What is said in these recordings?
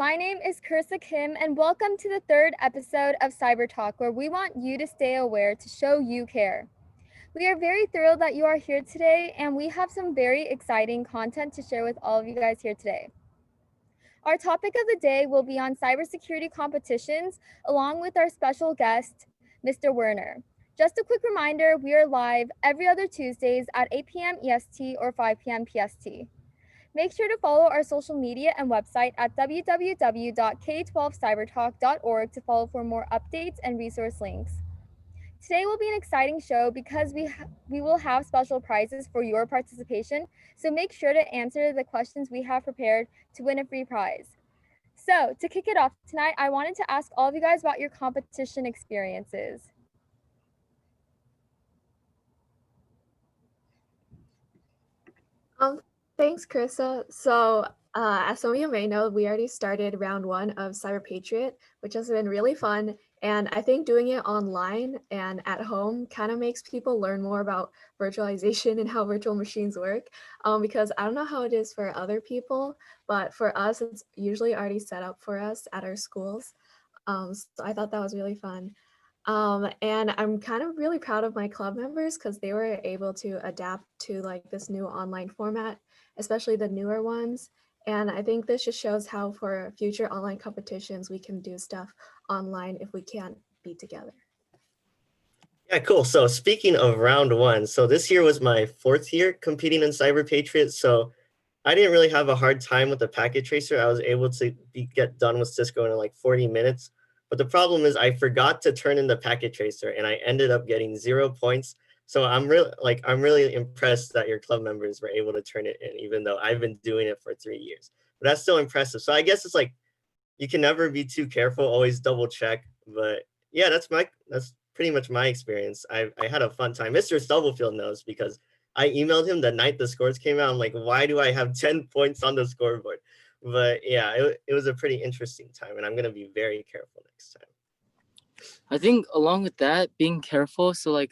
My name is Kursa Kim, and welcome to the third episode of Cybertalk, where we want you to stay aware to show you care. We are very thrilled that you are here today, and we have some very exciting content to share with all of you guys here today. Our topic of the day will be on cybersecurity competitions, along with our special guest, Mr. Werner. Just a quick reminder, we are live every other Tuesdays at 8 p.m. EST or 5 p.m. PST. Make sure to follow our social media and website at www.k12cybertalk.org to follow for more updates and resource links. Today will be an exciting show because we will have special prizes for your participation, so make sure to answer the questions we have prepared to win a free prize. So, to kick it off tonight, I wanted to ask all of you guys about your competition experiences. Thanks, Krista. As some of you may know, we already started round 1 of Cyberpatriot, which has been really fun. And I think doing it online and at home kind of makes people learn more about virtualization and how virtual machines work. Because I don't know how it is for other people, but for us, it's usually already set up for us at our schools. So I thought that was really fun. And I'm kind of really proud of my club members because they were able to adapt to like this new online format, especially the newer ones. And I think this just shows how for future online competitions, we can do stuff online if we can't be together. Yeah, cool. So speaking of round 1, so this year was my 4th year competing in Cyberpatriot. So I didn't really have a hard time with the packet tracer. I was able to get done with Cisco in like 40 minutes. But the problem is I forgot to turn in the packet tracer and I ended up getting 0 points. So I'm really impressed that your club members were able to turn it in, even though I've been doing it for 3 years. But that's still impressive. So I guess it's like you can never be too careful, always double check. But yeah, that's pretty much my experience. I had a fun time. Mr. Stubblefield knows because I emailed him the night the scores came out. I'm like, why do I have 10 points on the scoreboard? But yeah, it was a pretty interesting time, and I'm going to be very careful next time. I think along with that, being careful. So like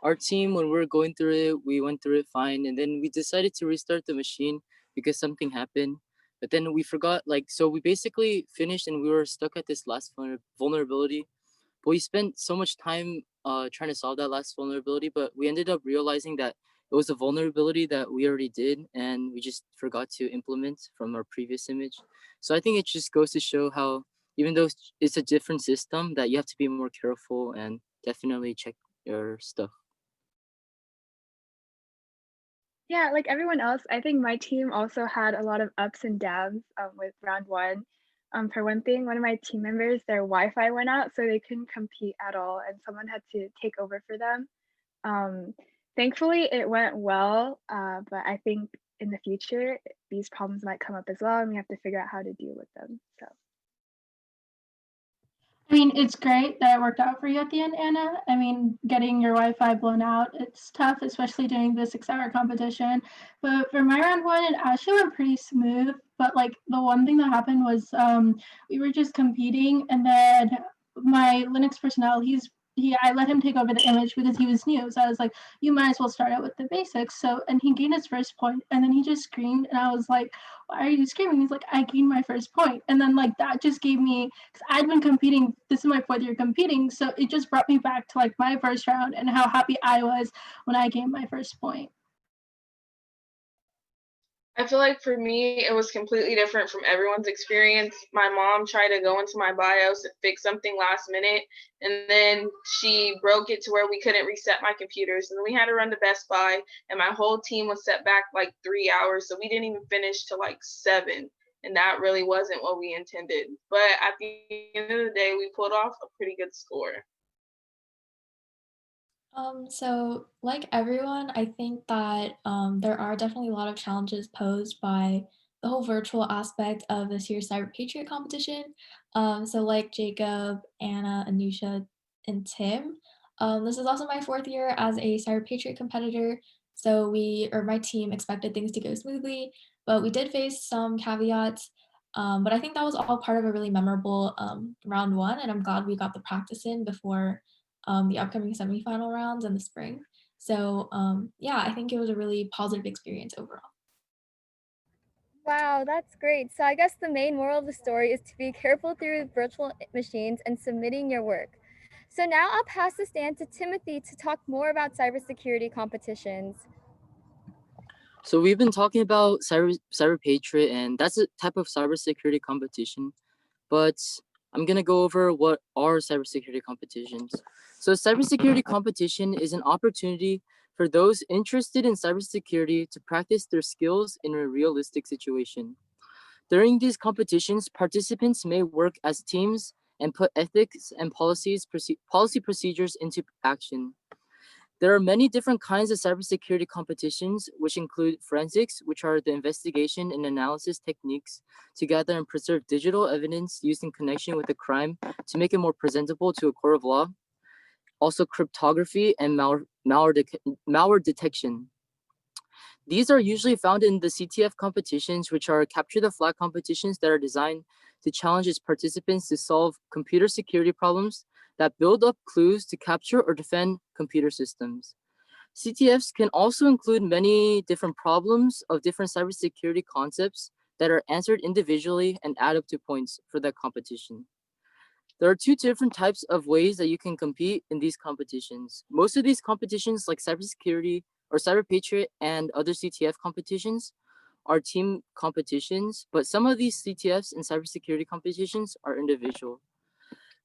our team, when we were going through it, we went through it fine. And then we decided to restart the machine because something happened. But then we forgot, so we basically finished and we were stuck at this last vulnerability. But we spent so much time trying to solve that last vulnerability, but we ended up realizing that it was a vulnerability that we already did and we just forgot to implement from our previous image. So I think it just goes to show how, even though it's a different system, that you have to be more careful and definitely check your stuff. Yeah, like everyone else, I think my team also had a lot of ups and downs with round 1. For one thing, one of my team members, their Wi-Fi went out, so they couldn't compete at all, and someone had to take over for them. Thankfully, it went well, but I think in the future, these problems might come up as well, and we have to figure out how to deal with them. So. I mean, it's great that it worked out for you at the end, Anna. I mean, getting your Wi-Fi blown out, it's tough, especially during the 6-hour competition. But for my round 1, it actually went pretty smooth. But like the one thing that happened was we were just competing, and then my Linux personnel, I let him take over the image because he was new. So I was like, you might as well start out with the basics. So, and he gained his first point, and then he just screamed, and I was like, why are you screaming? He's like, I gained my first point. And then like that just gave me, because I'd been competing, this is my 4th year competing, so it just brought me back to like my first round and how happy I was when I gained my first point. I feel like for me, it was completely different from everyone's experience. My mom tried to go into my BIOS and fix something last minute, and then she broke it to where we couldn't reset my computers. And then we had to run to Best Buy, and my whole team was set back like 3 hours, so we didn't even finish till like 7. And that really wasn't what we intended. But at the end of the day, we pulled off a pretty good score. So like everyone, I think that there are definitely a lot of challenges posed by the whole virtual aspect of this year's Cyberpatriot competition. So like Jacob, Anna, Anusha, and Tim, this is also my 4th year as a Cyberpatriot competitor. So my team expected things to go smoothly, but we did face some caveats. But I think that was all part of a really memorable round 1, and I'm glad we got the practice in before the upcoming semifinal rounds in the spring. So yeah, I think it was a really positive experience overall. Wow, that's great. So I guess the main moral of the story is to be careful through virtual machines and submitting your work. So now I'll pass the stand to Timothy to talk more about cybersecurity competitions. So we've been talking about Cyberpatriot, and that's a type of cybersecurity competition. But I'm gonna go over what are cybersecurity competitions. So cybersecurity competition is an opportunity for those interested in cybersecurity to practice their skills in a realistic situation. During these competitions, participants may work as teams and put ethics and policy procedures into action. There are many different kinds of cybersecurity competitions, which include forensics, which are the investigation and analysis techniques to gather and preserve digital evidence used in connection with a crime to make it more presentable to a court of law. Also, cryptography and malware detection. These are usually found in the CTF competitions, which are capture the flag competitions that are designed to challenge its participants to solve computer security problems that build up clues to capture or defend computer systems. CTFs can also include many different problems of different cybersecurity concepts that are answered individually and add up to points for the competition. There are two different types of ways that you can compete in these competitions. Most of these competitions, like cybersecurity or Cyberpatriot and other CTF competitions, are team competitions, but some of these CTFs and cybersecurity competitions are individual.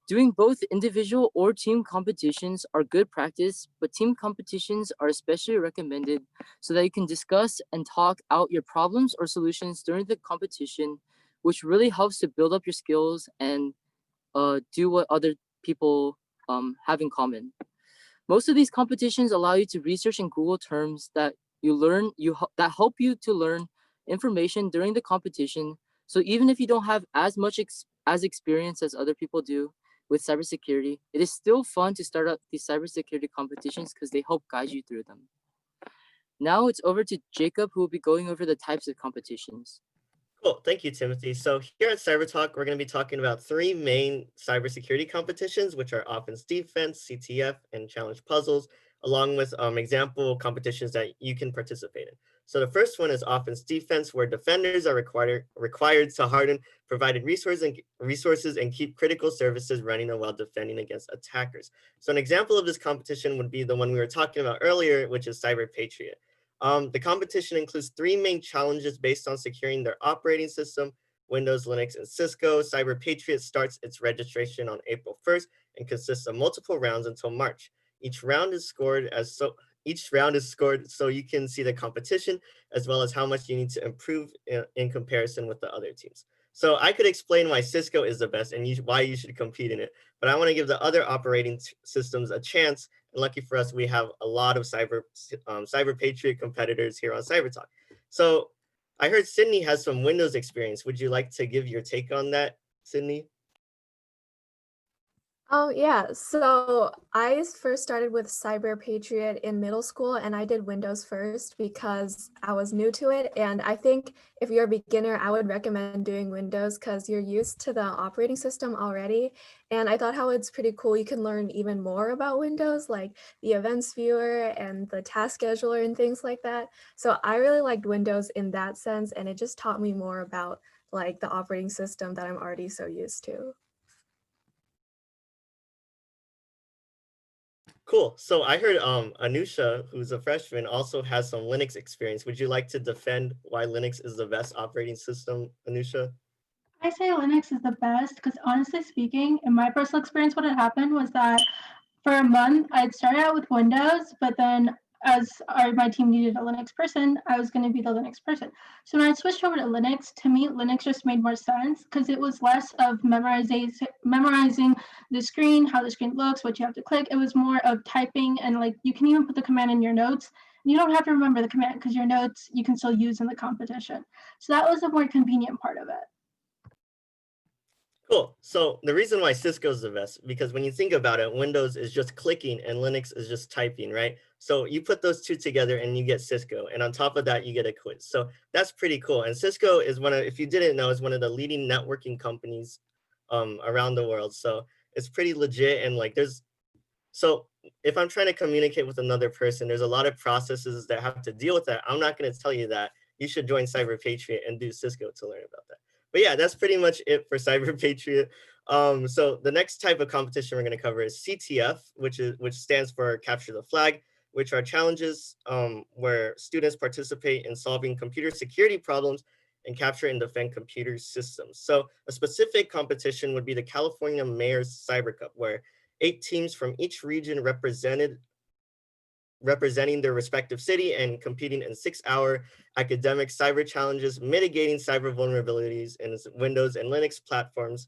Doing both individual or team competitions are good practice, but team competitions are especially recommended so that you can discuss and talk out your problems or solutions during the competition, which really helps to build up your skills and do what other people have in common. Most of these competitions allow you to research and Google terms that that help you to learn information during the competition. So even if you don't have as much experience as other people do with cybersecurity, it is still fun to start up these cybersecurity competitions because they help guide you through them. Now it's over to Jacob, who will be going over the types of competitions. Cool. Thank you, Timothy. So here at Cybertalk, we're going to be talking about three main cybersecurity competitions, which are offense defense, CTF, and challenge puzzles, along with example competitions that you can participate in. So the first one is offense defense, where defenders are required to harden provided resources and keep critical services running while defending against attackers. So an example of this competition would be the one we were talking about earlier, which is Cyberpatriot. The competition includes three main challenges based on securing their operating system, Windows, Linux, and Cisco. Cyberpatriot starts its registration on April 1st and consists of multiple rounds until March. Each round is scored so you can see the competition as well as how much you need to improve in comparison with the other teams. So I could explain why Cisco is the best and why you should compete in it, but I want to give the other operating systems a chance. And lucky for us, we have a lot of Cyberpatriot competitors here on Cybertalk. So I heard Sydney has some Windows experience. Would you like to give your take on that, Sydney? Yeah, so I first started with Cyberpatriot in middle school and I did Windows first because I was new to it. And I think if you're a beginner, I would recommend doing Windows because you're used to the operating system already. And I thought how it's pretty cool. You can learn even more about Windows, like the events viewer and the task scheduler and things like that. So I really liked Windows in that sense. And it just taught me more about like the operating system that I'm already so used to. Cool. So I heard Anusha, who's a freshman, also has some Linux experience. Would you like to defend why Linux is the best operating system, Anusha? I say Linux is the best because honestly speaking, in my personal experience, what had happened was that for a month, I'd started out with Windows, but then my team needed a Linux person, I was going to be the Linux person. So when I switched over to Linux, to me, Linux just made more sense because it was less of memorizing the screen, how the screen looks, what you have to click. It was more of typing, and like you can even put the command in your notes. And you don't have to remember the command because your notes you can still use in the competition. So that was a more convenient part of it. Cool. So the reason why Cisco is the best, because when you think about it, Windows is just clicking and Linux is just typing, right? So you put those two together and you get Cisco. And on top of that, you get a quiz. So that's pretty cool. And Cisco is if you didn't know, is one of the leading networking companies around the world. So it's pretty legit. And like so if I'm trying to communicate with another person, there's a lot of processes that have to deal with that. I'm not going to tell you that you should join Cyberpatriot and do Cisco to learn about that. But yeah, that's pretty much it for Cyberpatriot. So the next type of competition we're going to cover is CTF, which stands for Capture the Flag, which are challenges where students participate in solving computer security problems and capture and defend computer systems. So a specific competition would be the California Mayor's Cyber Cup, where 8 teams from each region representing their respective city and competing in 6-hour academic cyber challenges, mitigating cyber vulnerabilities in Windows and Linux platforms.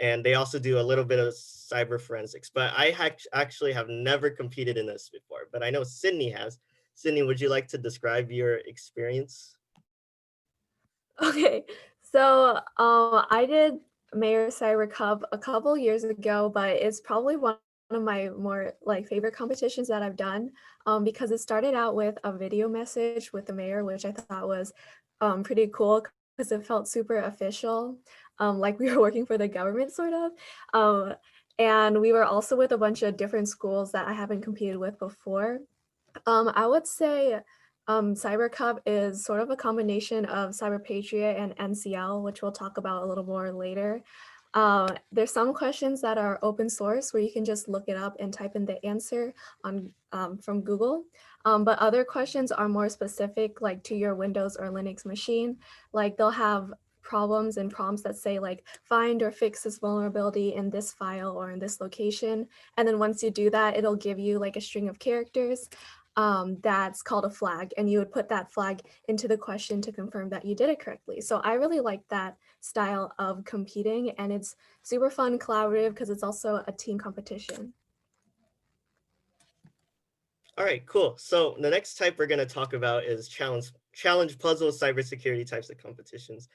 And they also do a little bit of cyber forensics. But I actually have never competed in this before, but I know Sydney has. Sydney, would you like to describe your experience? Okay, so I did Mayor Cyber Cup a couple years ago, but it's probably one of my more like favorite competitions that I've done, because it started out with a video message with the mayor, which I thought was pretty cool because it felt super official, like we were working for the government sort of. And we were also with a bunch of different schools that I haven't competed with before. I would say Cyber Cup is sort of a combination of Cyberpatriot and NCL, which we'll talk about a little more later. There's some questions that are open source where you can just look it up and type in the answer on from Google. But other questions are more specific, like to your Windows or Linux machine. Like they'll have problems and prompts that say like find or fix this vulnerability in this file or in this location. And then once you do that, it'll give you like a string of characters that's called a flag, and you would put that flag into the question to confirm that you did it correctly. So I really like that style of competing, and it's super fun, collaborative, because it's also a team competition. All right, cool. So the next type we're going to talk about is challenge puzzle cybersecurity types of competitions,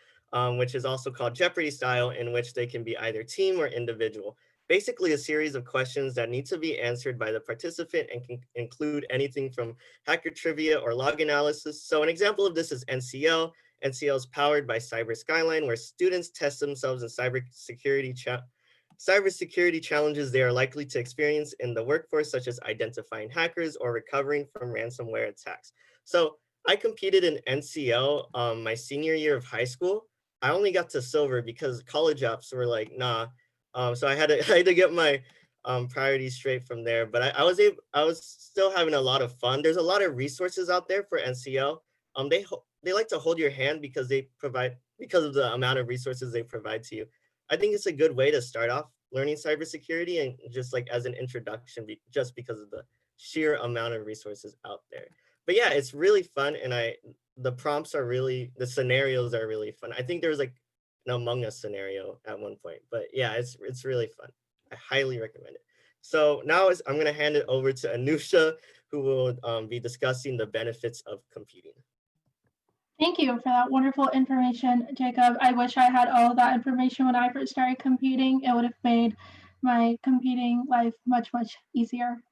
which is also called Jeopardy style, in which they can be either team or individual. Basically, a series of questions that need to be answered by the participant and can include anything from hacker trivia or log analysis. So an example of this is NCL. NCL is powered by Cyber Skyline, where students test themselves in cybersecurity challenges they are likely to experience in the workforce, such as identifying hackers or recovering from ransomware attacks. So I competed in NCL my senior year of high school. I only got to silver because college apps were like, nah. So I had to get my priorities straight from there. But I was still having a lot of fun. There's a lot of resources out there for NCL. They like to hold your hand because because of the amount of resources they provide to you. I think it's a good way to start off learning cybersecurity, and just like as an introduction, just because of the sheer amount of resources out there. But yeah, it's really fun, and the scenarios are really fun. I think there was like an Among Us scenario at one point, but yeah, it's really fun. I highly recommend it. So now I'm gonna hand it over to Anusha, who will be discussing the benefits of computing. Thank you for that wonderful information, Jacob. I wish I had all of that information when I first started competing. It would have made my competing life much, much easier.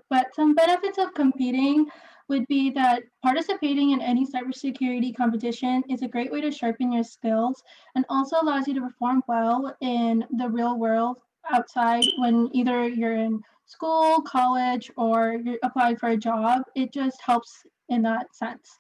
But some benefits of competing would be that participating in any cybersecurity competition is a great way to sharpen your skills and also allows you to perform well in the real world outside when either you're in school, college, or you're applying for a job. It just helps in that sense,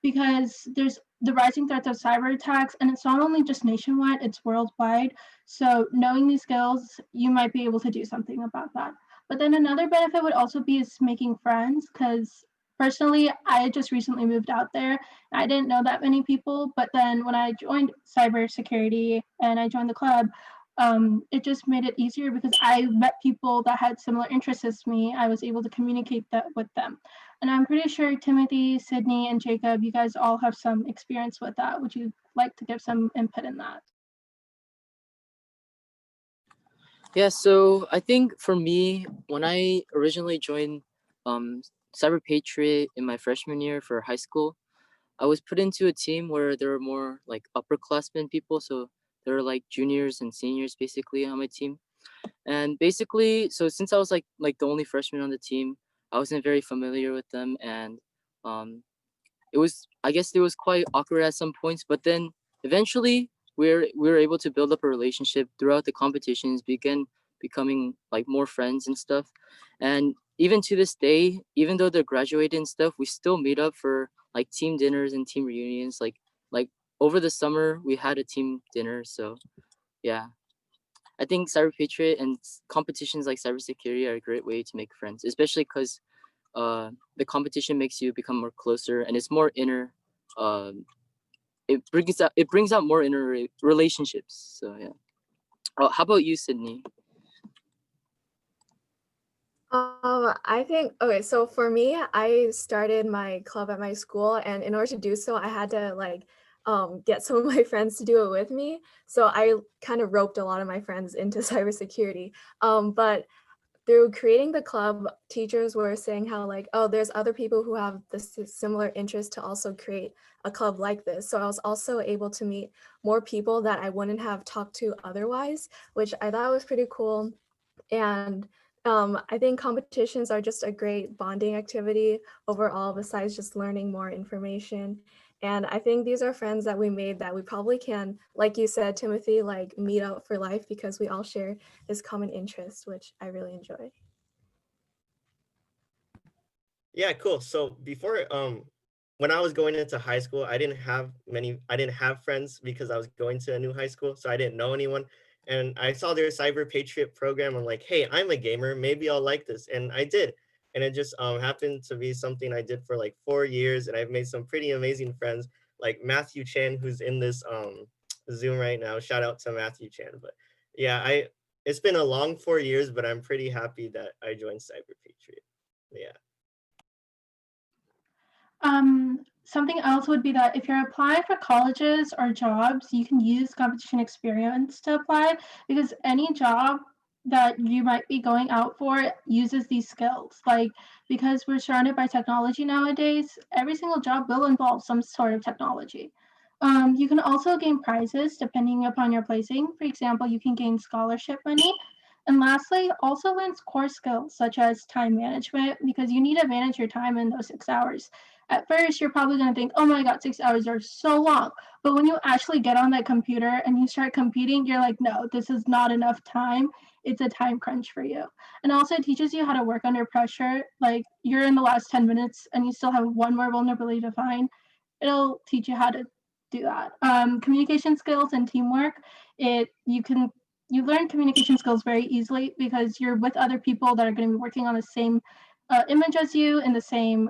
because there's the rising threats of cyber attacks, and it's not only just nationwide, it's worldwide. So knowing these skills, you might be able to do something about that. But then another benefit would also be is making friends, because personally, I just recently moved out there. I didn't know that many people, but then when I joined cybersecurity and I joined the club, it just made it easier because I met people that had similar interests as me. I was able to communicate that with them. And I'm pretty sure Timothy, Sydney, and Jacob, you guys all have some experience with that. Would you like to give some input in that? Yeah, so I think for me, when I originally joined Cyberpatriot in my freshman year for high school, I was put into a team where there were more like upperclassmen people. So there were like juniors and seniors basically on my team. And basically, so since I was like the only freshman on the team, I wasn't very familiar with them, and um, I guess it was quite awkward at some points. But then eventually, we were able to build up a relationship throughout the competitions, began becoming like more friends and stuff. And even to this day, even though they're graduated and stuff, we still meet up for like team dinners and team reunions. Like over the summer we had a team dinner. So yeah, I think Cyber Patriot and competitions like cybersecurity are a great way to make friends, especially because the competition makes you become more closer and it's more inner. Um, it brings out more inner relationships. So yeah. How about you, Sydney? I think, okay, so for me, I started my club at my school, and in order to do so, I had to like get some of my friends to do it with me. So I kind of roped a lot of my friends into cybersecurity. But through creating the club, teachers were saying how like, oh, there's other people who have this similar interest to also create a club like this. So I was also able to meet more people that I wouldn't have talked to otherwise, which I thought was pretty cool. And I think competitions are just a great bonding activity overall, besides just learning more information. And I think these are friends that we made that we probably can, like you said, Timothy, like meet up for life because we all share this common interest, which I really enjoy. Yeah, cool. So before when I was going into high school, I didn't have friends because I was going to a new high school, so I didn't know anyone. And I saw their Cyber Patriot program. I'm like, hey, I'm a gamer, maybe I'll like this. And I did. And it just happened to be something I did for like 4 years, and I've made some pretty amazing friends, like Matthew Chan, who's in this Zoom right now. Shout out to Matthew Chan. But yeah, I it's been a long 4 years, but I'm pretty happy that I joined Cyber Patriot. Yeah. Something else would be that if you're applying for colleges or jobs, you can use competition experience to apply because any job that you might be going out for uses these skills. Like, because we're surrounded by technology nowadays, every single job will involve some sort of technology. You can also gain prizes depending upon your placing. For example, you can gain scholarship money. And lastly, also learns core skills such as time management because you need to manage your time in those 6 hours. At first, you're probably going to think, oh my God, 6 hours are so long. But when you actually get on that computer and you start competing, you're like, no, this is not enough time. It's a time crunch for you. And also, it teaches you how to work under pressure. Like, you're in the last 10 minutes and you still have one more vulnerability to find. It'll teach you how to do that. Communication skills and teamwork, you learn communication skills very easily because you're with other people that are going to be working on the same image as you in the same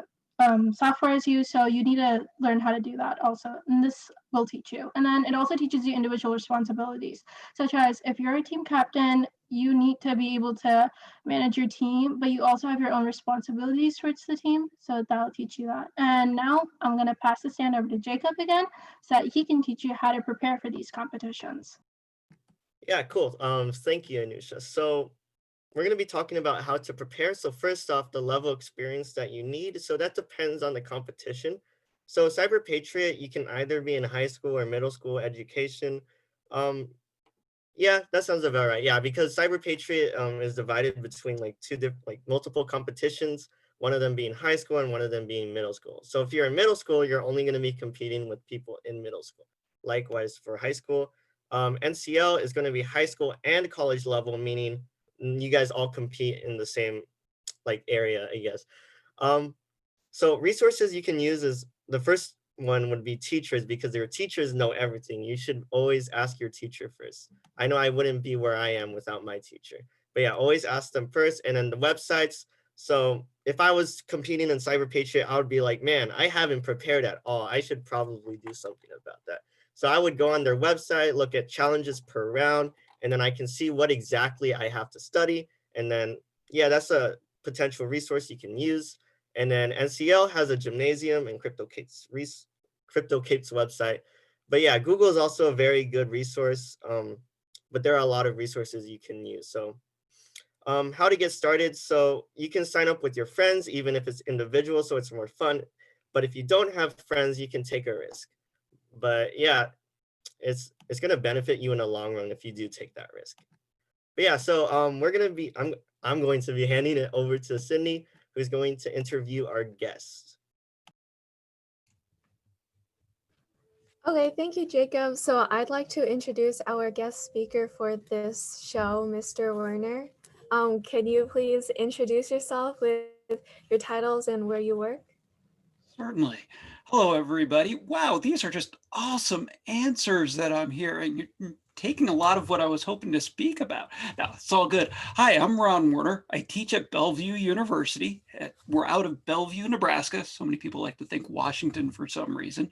software as you. So you need to learn how to do that also. And this will teach you. And then it also teaches you individual responsibilities, such as if you're a team captain, you need to be able to manage your team, but you also have your own responsibilities towards the team. So that'll teach you that. And now I'm going to pass the stand over to Jacob again so that he can teach you how to prepare for these competitions. Yeah, cool. Thank you, Anusha. So we're going to be talking about how to prepare. So first off, the level of experience that you need. So that depends on the competition. So Cyber Patriot, you can either be in high school or middle school education. Um, yeah, that sounds about right. Yeah, because Cyber Patriot is divided between like like multiple competitions, one of them being high school and one of them being middle school. So if you're in middle school, you're only going to be competing with people in middle school. Likewise for high school, NCL is going to be high school and college level, meaning you guys all compete in the same like area, I guess. Um, so resources you can use is the first one would be teachers because your teachers know everything. You should always ask your teacher first. I know I wouldn't be where I am without my teacher. But yeah, always ask them first. And then the websites. So if I was competing in Cyber Patriot, I would be like, man, I haven't prepared at all. I should probably do something about that. So I would go on their website, look at challenges per round, and then I can see what exactly I have to study. And then, yeah, that's a potential resource you can use. And then NCL has a gymnasium and CryptoCape's website. But yeah, Google is also a very good resource, but there are a lot of resources you can use. So how to get started. So you can sign up with your friends, even if it's individual, so it's more fun. But if you don't have friends, you can take a risk. But yeah, it's gonna benefit you in the long run if you do take that risk. But yeah, so I'm going to be handing it over to Sydney, who's going to interview our guest. Okay, thank you, Jacob. So I'd like to introduce our guest speaker for this show, Mr. Werner. Can you please introduce yourself with your titles and where you work? Certainly. Hello, everybody. Wow, these are just awesome answers that I'm hearing. You're taking a lot of what I was hoping to speak about. Now, it's all good. Hi, I'm Ron Werner. I teach at Bellevue University. We're out of Bellevue, Nebraska. So many people like to think Washington for some reason.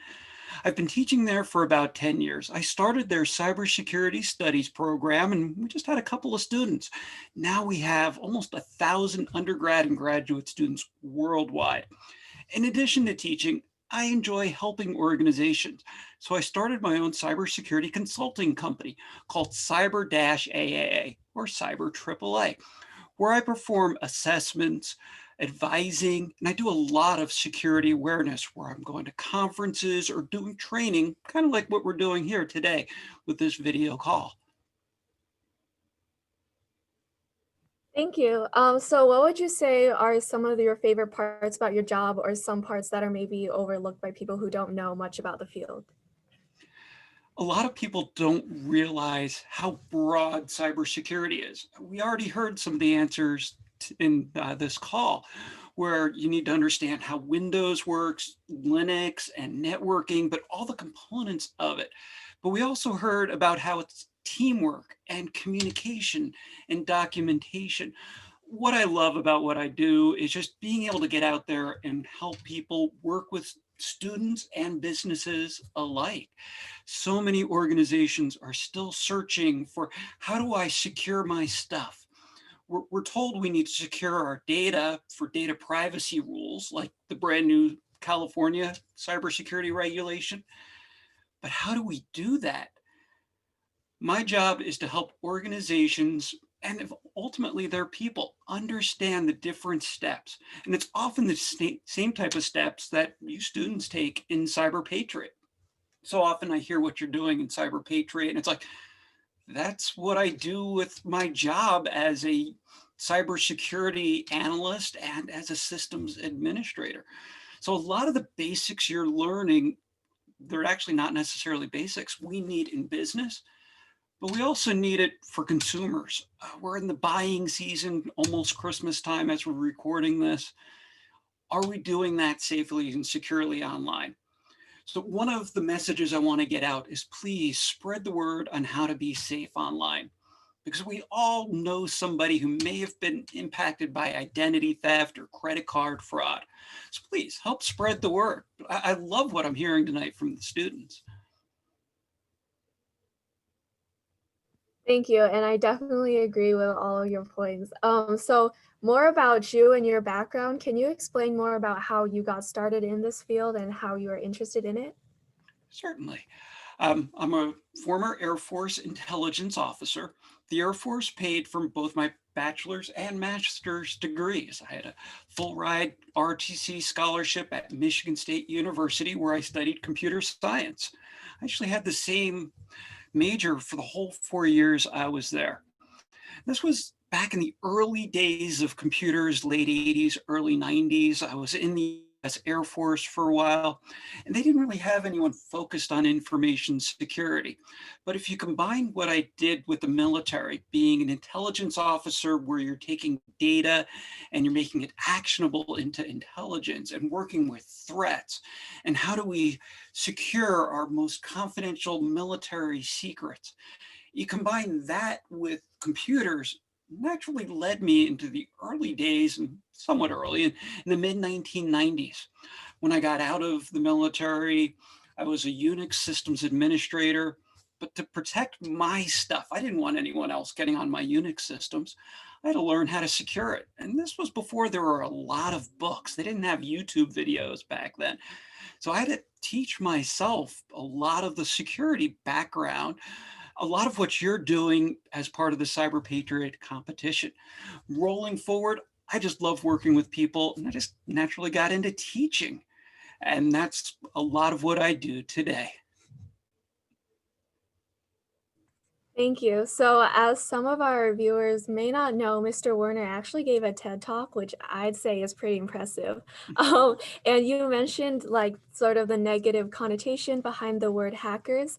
I've been teaching there for about 10 years. I started their cybersecurity studies program, and we just had a couple of students. Now we have almost 1,000 undergrad and graduate students worldwide. In addition to teaching, I enjoy helping organizations. So I started my own cybersecurity consulting company called Cyber-AAA or Cyber AAA, where I perform assessments, advising, and I do a lot of security awareness where I'm going to conferences or doing training, kind of like what we're doing here today with this video call. Thank you. So what would you say are some of your favorite parts about your job, or some parts that are maybe overlooked by people who don't know much about the field? A lot of people don't realize how broad cybersecurity is. We already heard some of the answers in this call, where you need to understand how Windows works, Linux, and networking, but all the components of it. But we also heard about how it's teamwork and communication and documentation. What I love about what I do is just being able to get out there and help people work with students and businesses alike. So many organizations are still searching for, how do I secure my stuff? We're told we need to secure our data for data privacy rules, like the brand new California cybersecurity regulation. But how do we do that? My job is to help organizations and ultimately their people understand the different steps. And it's often the same type of steps that you students take in Cyberpatriot. So often I hear what you're doing in Cyberpatriot, and it's like, that's what I do with my job as a cybersecurity analyst and as a systems administrator. So a lot of the basics you're learning, they're actually not necessarily basics we need in business, but we also need it for consumers. We're in the buying season, almost Christmas time as we're recording this. Are we doing that safely and securely online? So one of the messages I want to get out is, please spread the word on how to be safe online, because we all know somebody who may have been impacted by identity theft or credit card fraud. So please help spread the word. I love what I'm hearing tonight from the students. Thank you, and I definitely agree with all of your points. So more about you and your background. Can you explain more about how you got started in this field and how you are interested in it? Certainly. I'm a former Air Force intelligence officer. The Air Force paid for both my bachelor's and master's degrees. I had a full ride RTC scholarship at Michigan State University, where I studied computer science. I actually had the same major for the whole 4 years I was there. This was back in the early days of computers, late 80s, early 90s. I was in the US Air Force for a while, and they didn't really have anyone focused on information security. But if you combine what I did with the military, being an intelligence officer where you're taking data and you're making it actionable into intelligence and working with threats, and how do we secure our most confidential military secrets, you combine that with computers, naturally led me into the early days, and somewhat early in the mid 1990s. When I got out of the military, I was a Unix systems administrator, but to protect my stuff, I didn't want anyone else getting on my Unix systems. I had to learn how to secure it. And this was before there were a lot of books. They didn't have YouTube videos back then. So I had to teach myself a lot of the security background, a lot of what you're doing as part of the Cyber Patriot competition. Rolling forward, I just love working with people, and I just naturally got into teaching. And that's a lot of what I do today. Thank you. So as some of our viewers may not know, Mr. Werner actually gave a TED Talk, which I'd say is pretty impressive. And you mentioned like sort of the negative connotation behind the word hackers.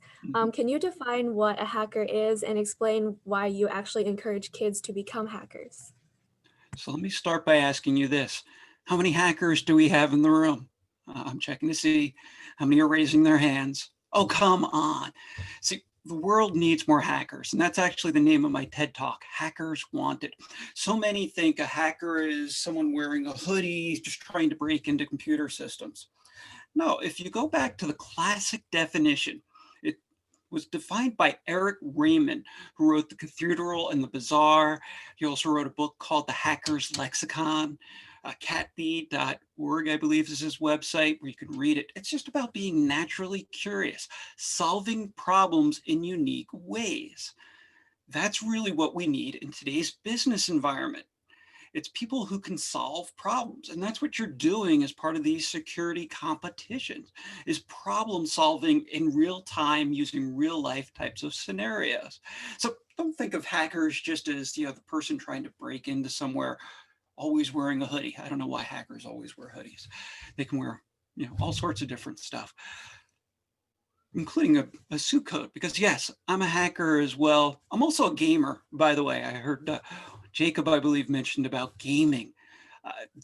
Can you define what a hacker is and explain why you actually encourage kids to become hackers? So let me start by asking you this. How many hackers do we have in the room? I'm checking to see how many are raising their hands. Oh, come on. See, the world needs more hackers, and that's actually the name of my TED Talk, Hackers Wanted. So many think a hacker is someone wearing a hoodie, just trying to break into computer systems. No, if you go back to the classic definition, it was defined by Eric Raymond, who wrote The Cathedral and the Bazaar. He also wrote a book called The Hacker's Lexicon. Catbead.org, I believe, is his website where you can read it. It's just about being naturally curious, solving problems in unique ways. That's really what we need in today's business environment. It's people who can solve problems. And that's what you're doing as part of these security competitions, is problem solving in real time using real life types of scenarios. So don't think of hackers just as, the person trying to break into somewhere always wearing a hoodie. I don't know why hackers always wear hoodies. They can wear, all sorts of different stuff, including a suit coat, because yes, I'm a hacker as well. I'm also a gamer, by the way. I heard Jacob, I believe, mentioned about gaming.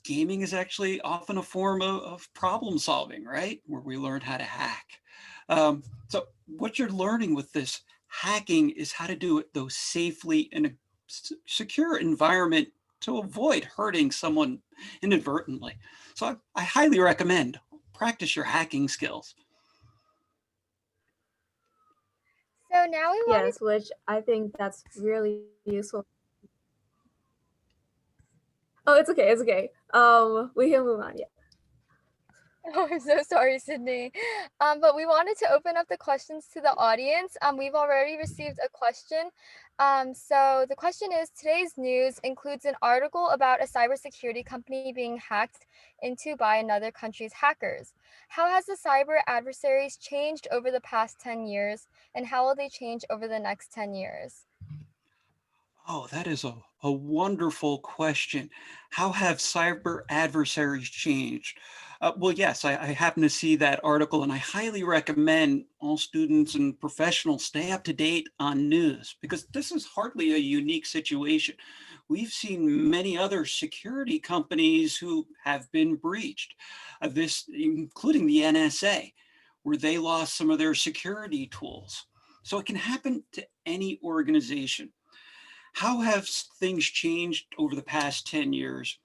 Gaming is actually often a form of problem solving, right? Where we learn how to hack. So what you're learning with this hacking is how to do it, though, safely in a secure environment to avoid hurting someone inadvertently. So I highly recommend practice your hacking skills. So now we wanted Yes, which I think that's really useful. Oh, it's okay. It's okay. We can move on. Yeah. Oh, I'm so sorry, Sydney. But we wanted to open up the questions to the audience. We've already received a question. So the question is, today's news includes an article about a cybersecurity company being hacked into by another country's hackers. How has the cyber adversaries changed over the past 10 years, and how will they change over the next 10 years? Oh, that is a wonderful question. How have cyber adversaries changed? Well, yes, I happen to see that article, and I highly recommend all students and professionals stay up to date on news, because this is hardly a unique situation. We've seen many other security companies who have been breached, this including the NSA, where they lost some of their security tools. So it can happen to any organization. How have things changed over the past 10 years?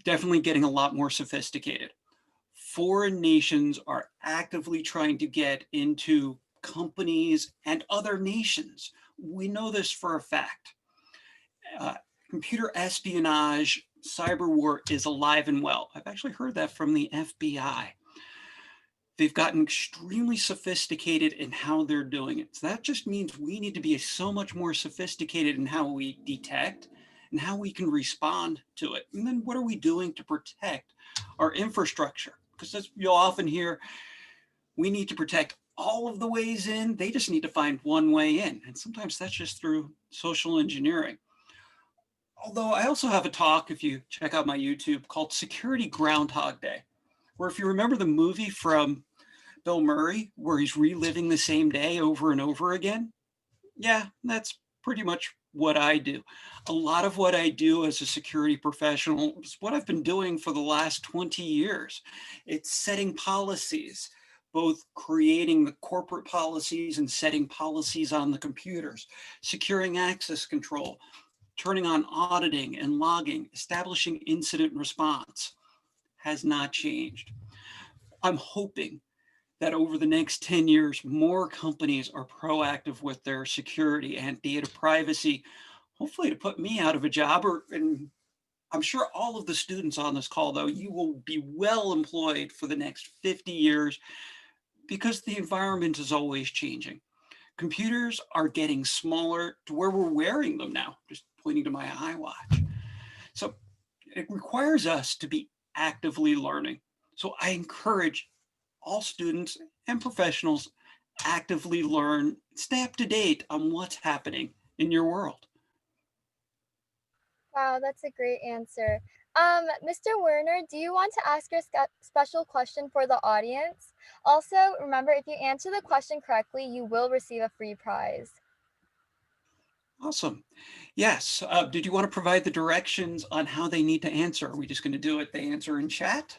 Definitely getting a lot more sophisticated. Foreign nations are actively trying to get into companies and other nations. We know this for a fact. Computer espionage, cyber war is alive and well. I've actually heard that from the FBI. They've gotten extremely sophisticated in how they're doing it. So that just means we need to be so much more sophisticated in how we detect and how we can respond to it. And then what are we doing to protect our infrastructure? Because as you'll often hear, we need to protect all of the ways in. They just need to find one way in. And sometimes that's just through social engineering. Although I also have a talk, if you check out my YouTube, called Security Groundhog Day, where if you remember the movie from Bill Murray, where he's reliving the same day over and over again. Yeah, that's pretty much what I do. A lot of what I do as a security professional is what I've been doing for the last 20 years. It's setting policies, both creating the corporate policies and setting policies on the computers, securing access control, turning on auditing and logging, establishing incident response. Has not changed. I'm hoping that over the next 10 years, more companies are proactive with their security and data privacy, hopefully to put me out of a job. And I'm sure all of the students on this call, though, you will be well employed for the next 50 years, because the environment is always changing. Computers are getting smaller to where we're wearing them now, just pointing to my iWatch. So it requires us to be actively learning. So I encourage all students and professionals actively learn, stay up to date on what's happening in your world. Wow, that's a great answer. Mr. Werner, do you want to ask your special question for the audience? Also, remember, if you answer the question correctly, you will receive a free prize. Awesome. Yes. Did you want to provide the directions on how they need to answer? Are we just going to do it? They answer in chat?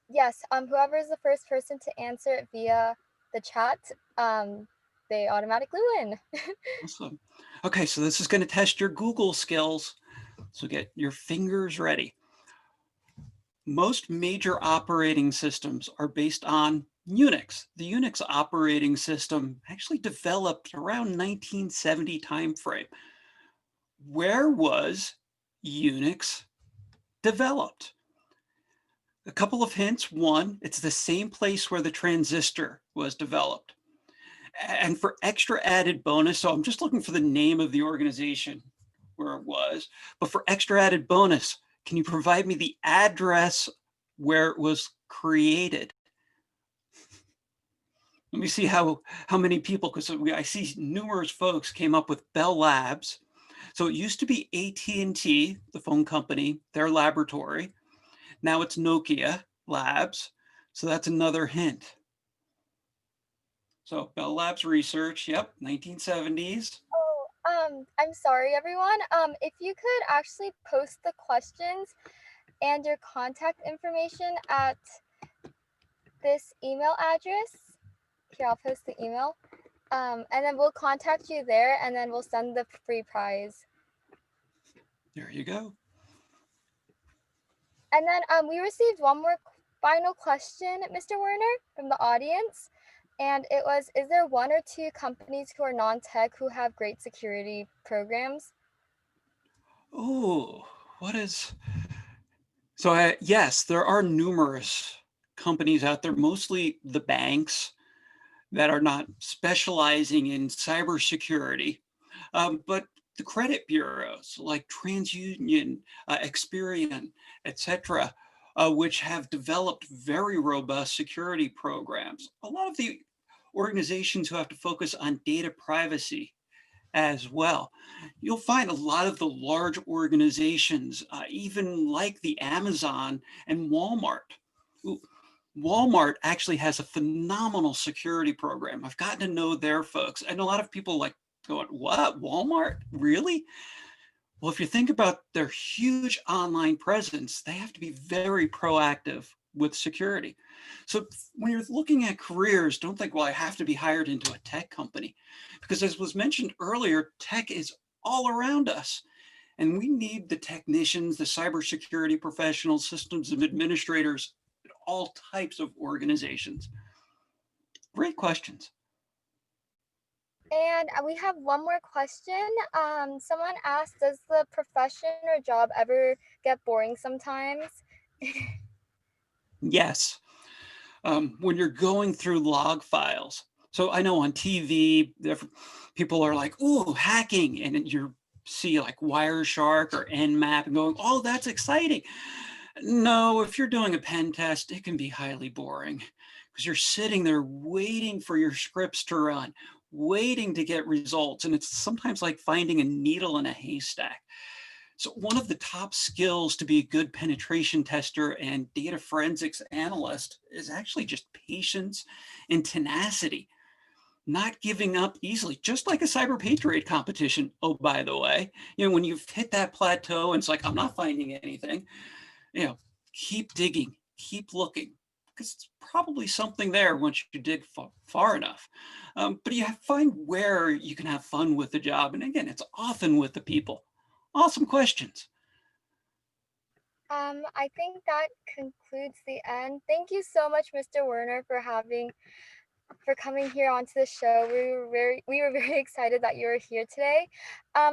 Yes, whoever is the first person to answer it via the chat, they automatically win. Awesome. Okay, so this is going to test your Google skills. So get your fingers ready. Most major operating systems are based on Unix. The Unix operating system actually developed around 1970 timeframe. Where was Unix developed? A couple of hints. One, it's the same place where the transistor was developed. And for extra added bonus, so I'm just looking for the name of the organization where it was, but for extra added bonus, can you provide me the address where it was created? Let me see how many people, because I see numerous folks came up with Bell Labs. So it used to be AT&T, the phone company, their laboratory. Now it's Nokia Labs. So that's another hint. So Bell Labs research, yep, 1970s. Oh, I'm sorry, everyone. If you could actually post the questions and your contact information at this email address. Here, I'll post the email. And then we'll contact you there, and then we'll send the free prize. There you go. And then we received one more final question, Mr. Werner, from the audience. And it was, is there one or two companies who are non-tech who have great security programs? Oh, what is... So yes, there are numerous companies out there, mostly the banks that are not specializing in cybersecurity, but the credit bureaus like TransUnion, Experian, etc., which have developed very robust security programs. A lot of the organizations who have to focus on data privacy as well. You'll find a lot of the large organizations, even like the Amazon and Walmart. Walmart actually has a phenomenal security program. I've gotten to know their folks, and a lot of people like going, what, Walmart, really? Well, if you think about their huge online presence, they have to be very proactive with security. So when you're looking at careers, don't think, well, I have to be hired into a tech company. Because as was mentioned earlier, tech is all around us. And we need the technicians, the cybersecurity professionals, systems administrators, all types of organizations. Great questions. And we have one more question. Someone asked, does the profession or job ever get boring sometimes? Yes. When you're going through log files. So I know on TV, people are like, ooh, hacking. And you see like Wireshark or Nmap and going, oh, that's exciting. No, if you're doing a pen test, it can be highly boring because you're sitting there waiting for your scripts to run, waiting to get results. And it's sometimes like finding a needle in a haystack. So one of the top skills to be a good penetration tester and data forensics analyst is actually just patience and tenacity, not giving up easily, just like a Cyberpatriot competition. Oh, by the way, when you've hit that plateau and it's like, I'm not finding anything, keep digging, keep looking, because it's probably something there once you dig far enough. But you find where you can have fun with the job. And again, it's often with the people. Awesome questions. I think that concludes the end. Thank you so much, Mr. Werner, for coming here onto the show. We were very excited that you were here today.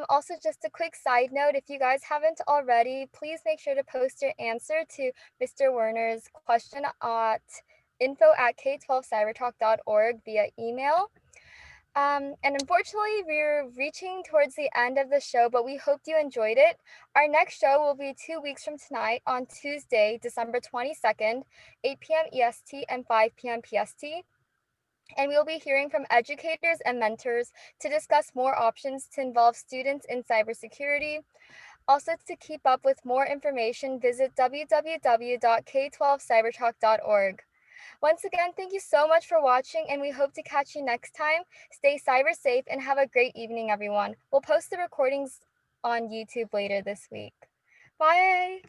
Also, just a quick side note, if you guys haven't already, please make sure to post your answer to Mr. Werner's question at info@k12cybertalk.org via email. And unfortunately, we're reaching towards the end of the show, but we hope you enjoyed it. Our next show will be 2 weeks from tonight on Tuesday, December 22nd, 8 p.m. EST and 5 p.m. PST. And we'll be hearing from educators and mentors to discuss more options to involve students in cybersecurity. Also, to keep up with more information, visit www.k12cybertalk.org. Once again, thank you so much for watching, and we hope to catch you next time. Stay cyber safe and have a great evening, everyone. We'll post the recordings on YouTube later this week. Bye!